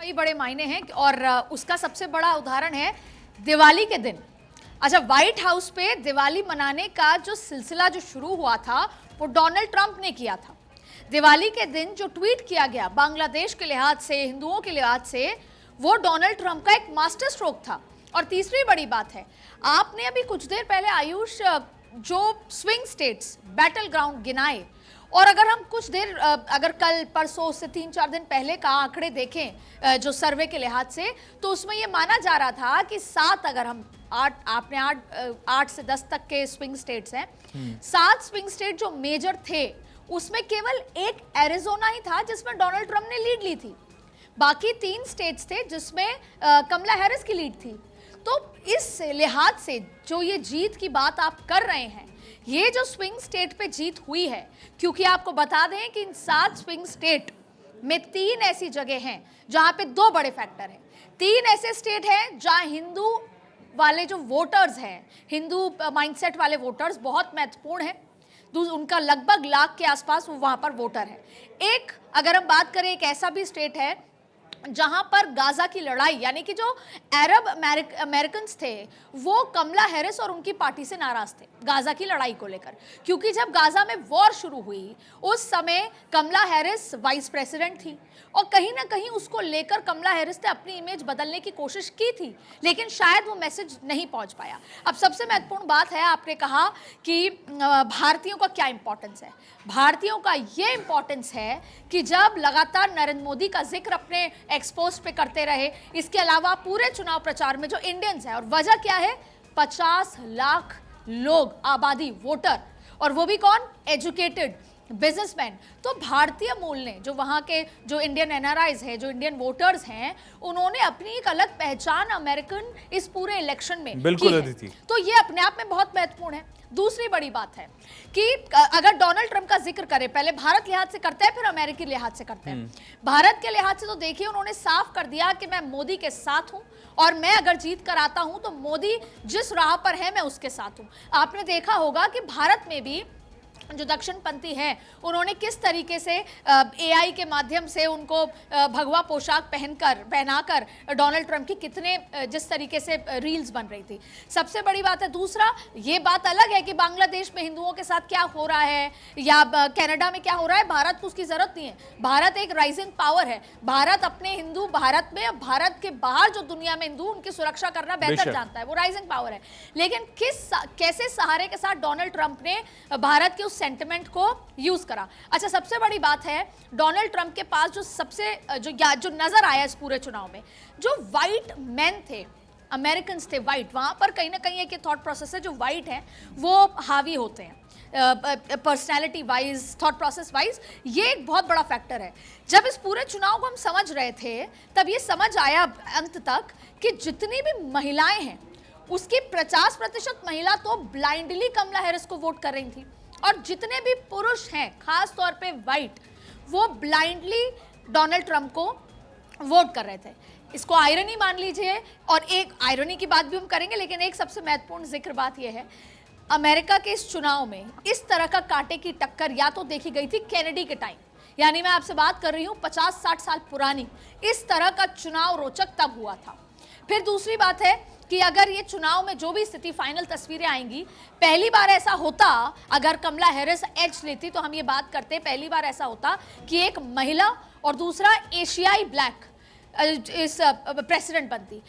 कई बड़े मायने हैं और उसका सबसे बड़ा उदाहरण है दिवाली के दिन। अच्छा, व्हाइट हाउस पे दिवाली मनाने का जो सिलसिला जो शुरू हुआ था वो डोनाल्ड ट्रंप ने किया था। दिवाली के दिन जो ट्वीट किया गया बांग्लादेश के लिहाज से, हिंदुओं के लिहाज से, वो डोनाल्ड ट्रंप का एक मास्टर स्ट्रोक था। और तीसरी बड़ी बात है, आपने अभी कुछ देर पहले आयुष जो स्विंग स्टेट्स बैटल ग्राउंड गिनाए, और अगर हम कुछ देर अगर कल परसों से 3-4 दिन पहले का आंकड़े देखें जो सर्वे के लिहाज से, तो उसमें ये माना जा रहा था कि 7, अगर हम 8 से 10 तक के स्विंग स्टेट्स हैं, 7 स्विंग स्टेट जो मेजर थे उसमें केवल एक एरिजोना ही था जिसमें डोनाल्ड ट्रंप ने लीड ली थी। बाकी 3 स्टेट्स थे जिसमें कमला हैरिस की लीड थी। तो इस लिहाज से जो ये जीत की बात आप कर रहे हैं, ये जो स्विंग स्टेट पे जीत हुई है, क्योंकि आपको बता दें कि इन 7 स्विंग स्टेट में 3 ऐसी जगह हैं जहां पे 2 बड़े फैक्टर हैं। 3 ऐसे स्टेट हैं जहां हिंदू वाले जो वोटर्स हैं, हिंदू माइंडसेट वाले वोटर्स बहुत महत्वपूर्ण हैं। उनका लगभग लाख के आसपास वो वहां पर वोटर है। एक, अगर हम बात करें, एक ऐसा भी स्टेट है जहां पर गाजा की लड़ाई, यानी कि जो अरब अमेरिकन थे वो कमला हैरिस और उनकी पार्टी से नाराज थे गाजा की लड़ाई को लेकर, क्योंकि जब गाजा में वॉर शुरू हुई उस समय कमला हैरिस वाइस प्रेसिडेंट थी और कहीं ना कहीं उसको लेकर कमला हैरिस ने अपनी इमेज बदलने की कोशिश की थी, लेकिन शायद वो मैसेज नहीं पहुंच पाया। अब सबसे महत्वपूर्ण बात है, आपने कहा कि भारतीयों का क्या इंपॉर्टेंस है। भारतीयों का ये इंपॉर्टेंस है कि जब लगातार नरेंद्र मोदी का जिक्र अपने एक्सपोस्ट पे करते रहे, इसके अलावा पूरे चुनाव प्रचार में जो इंडियंस हैं, और वजह क्या है, 50 लाख लोग आबादी, वोटर, और वो भी कौन, एजुकेटेड बिजनेसमैन। तो भारतीय मूल ने, जो वहाँ के जो इंडियन एनआरआईज हैं, जो इंडियन वोटर्स हैं, उन्होंने अपनी एक अलग पहचान अमेरिकन इस पूरे इलेक्शन में बिल्कुल की है। तो ये अपने आप में बहुत महत्वपूर्ण है। दूसरी बड़ी बात है कि अगर डोनाल्ड ट्रंप का जिक्र करें, पहले भारत लिहाज से करते हैं फिर अमेरिकी लिहाज से करते हैं। भारत के लिहाज से तो देखिए, उन्होंने साफ कर दिया कि मैं मोदी के साथ हूं और मैं अगर जीत कर आता हूं तो मोदी जिस राह पर है मैं उसके साथ हूं। आपने देखा होगा कि भारत में भी जो दक्षिणपंथी हैं उन्होंने किस तरीके से एआई के माध्यम से उनको भगवा पोशाक पहनाकर डोनाल्ड ट्रंप की कितने जिस तरीके से रील्स बन रही थी। सबसे बड़ी बात है। दूसरा, ये बात अलग है कि बांग्लादेश में हिंदुओं के साथ क्या हो रहा है या कनाडा में क्या हो रहा है, भारत को उसकी जरूरत नहीं है। भारत एक राइजिंग पावर है। भारत अपने हिंदू, भारत में, भारत के बाहर जो दुनिया में हिंदू, उनकी सुरक्षा करना बेहतर जानता है, वो राइजिंग पावर है। लेकिन कैसे सहारे के साथ डोनाल्ड ट्रंप ने भारत के सेंटिमेंट को यूज करा। अच्छा, सबसे बड़ी बात है, डोनाल्ड ट्रंप के पास जो सबसे जो नजर आया इस पूरे चुनाव में, जो व्हाइट मैन थे, अमेरिकन थे व्हाइट, वहां पर कहीं ना कहीं एक थॉट प्रोसेस है, जो व्हाइट है वो हावी होते हैं personality wise, thought process wise. ये एक बहुत बड़ा फैक्टर है। जब इस पूरे चुनाव को हम समझ रहे थे तब ये समझ आया अंत तक कि जितनी भी महिलाएं हैं उसकी 50% महिला तो ब्लाइंडली कमला हैरिस को वोट कर रही थी, और जितने भी पुरुष हैं, खास तौर पे व्हाइट, वो ब्लाइंडली डोनाल्ड ट्रंप को वोट कर रहे थे। इसको आयरनी मान लीजिए, और एक आयरनी की बात भी हम करेंगे, लेकिन एक सबसे महत्वपूर्ण जिक्र बात यह है, अमेरिका के इस चुनाव में इस तरह का कांटे की टक्कर या तो देखी गई थी केनेडी के टाइम, यानी मैं आपसे बात कर रही हूं 50-60 साल पुरानी, इस तरह का चुनाव रोचक तब हुआ था। फिर दूसरी बात है कि अगर ये चुनाव में जो भी स्थिति, फाइनल तस्वीरें आएंगी, पहली बार ऐसा होता, अगर कमला हैरिस एज लेती तो हम ये बात करते, पहली बार ऐसा होता कि एक महिला और दूसरा एशियाई ब्लैक इस प्रेसिडेंट बनती।